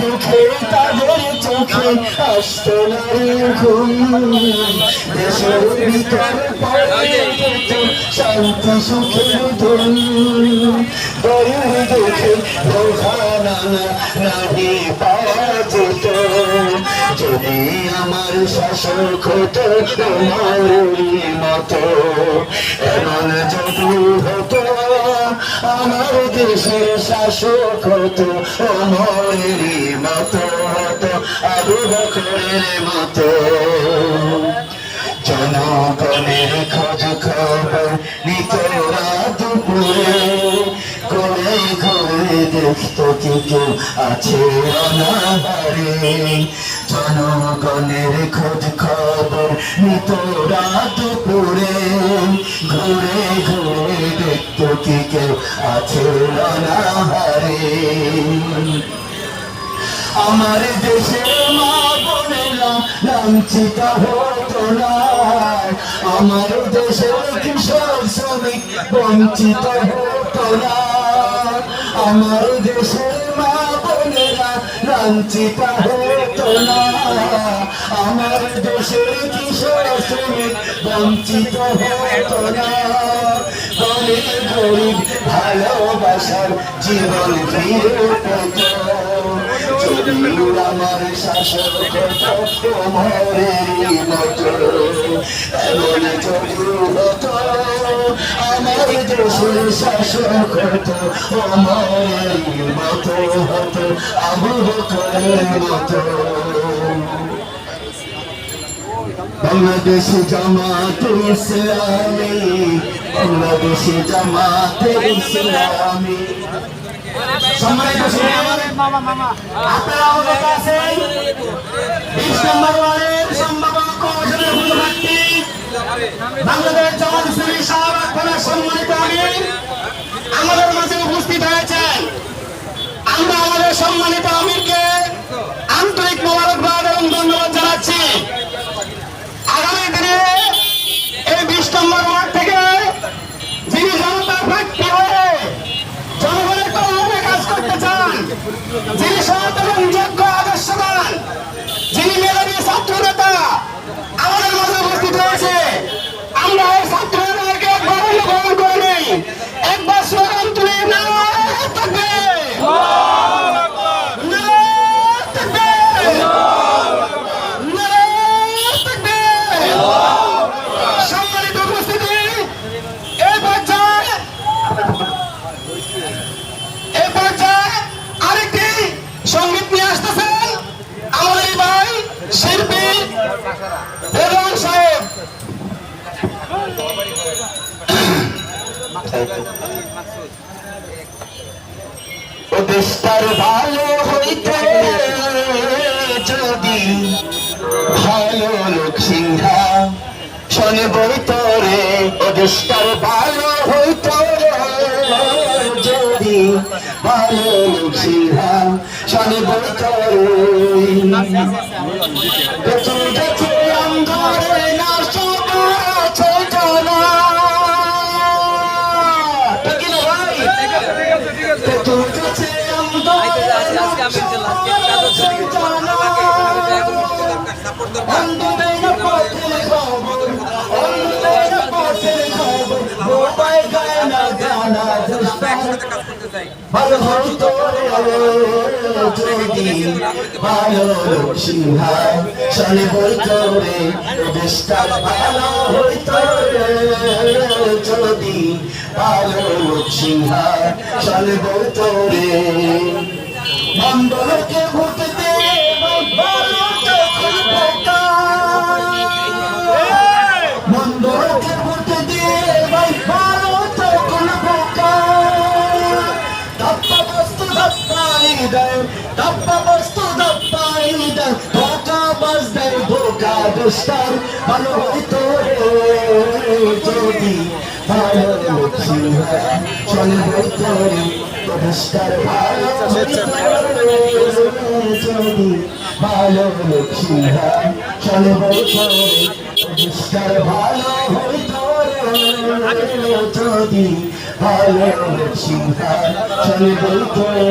দুঃখে তাদের চোখে আসতো না ঘুম দেশের ভিতর শান্তি সুখের ধুম বড় দুঃখে রোহানা নাহি পাওয়া যেত যদি আমার শাসক হতো তোমারই মতো এমন যদি হতো আমার দেশের শাসক হতো ওমরেরই মতো হতো আবু বকরের মতো জনগণের খোঁজ খবর নিত রাত দুপুরে ঘুরে ঘুরে দেখতো কি কেউ আছে অনাহারে জনগণের খোঁজ খবর নিত রাত দুপুরে ঘুরে ঘুরে দেখতো কি কেউ আছে অনাহারে আমার দেশের মা বোনেরা লাঞ্ছিত হতো না আমার দেশের কৃষক শ্রমিক বঞ্চিত হতো না আমার দেশের মা বোনেরা লাঞ্ছিত হতো না আমার দেশের কৃষক শ্রমিক বঞ্চিত হতো না গরিব গরিব ভালোবাসার জীবন ফিরে পেত আমার শাসক হতো ওমরেরই মতো এমন যদি হতো আমার দেশের শাসক হতো ওমরেরই মতো হতো আবু বকরের মতো বাংলাদেশ জামাতে ইসলামী বাংলাদেশ জামাতে ইসলামী সম্মানিত আপনারা অবগত আছেন 20 নম্বর ওয়ার্ডের সম্ভাবনা কমিশনের পদপ্রার্থী বাংলাদেশ জামাত ইসলামী শাহবাগ থানার সম্মানিত আমির আমাদের মাঝে উপস্থিত হয়েছেন আমরা আমাদের সম্মানিত আমিরকে আন্তরিক মোবারকবাদ এবং ধন্যবাদ জানাচ্ছি আগামী দিনে এই 20 নম্বর ওয়ার্ড থেকে যিনি জনতার প্রার্থী হয়ে জনগণের কল্যাণে কাজ করতে চান যিনি সৎ এবং যোগ্য আদর্শবান যিনি মেধাবী ছাত্র নেতা আমাদের মাঝে উপস্থিত হয়েছে আমরা এই ছাত্র নেতাকে একবার অনুকরণ করে নেই একবার স্লোগান তুলি সম্মানিত উপস্থিতি এই পর্যায়ে আরেকটি সঙ্গীত নিয়ে আসতেছেন আমাদের ভাই শিল্পী রেদওয়ান সাহেব দেশটার ভালো হইতে যদি ভালো লোক সিংহা শোনে বইতরে ও দেশটার ভালো হইতে যদি ভালো লোক সিংহা শোনে বইতরে অন্ধরে না ভালো হইতো যদি ভালো সিংহা শোনে বইতো রে দেশটা ভালো হইতো যদি ভালো সিংহা শোনে বইতো রে মন্ডলকে ভোট দে মন্ডলকে ভোট দে ভালো তখন বোকা Tappa bastu tappa ida, dhaka bas day dhoka dustar, bhalo hoito jodi, bhalo lokhi hai, chole hoito dustar bhalo jodi, bhalo lokhi hai, chole hoito dustar bhalo hoito jodi, ভালোবেসি চলব করে।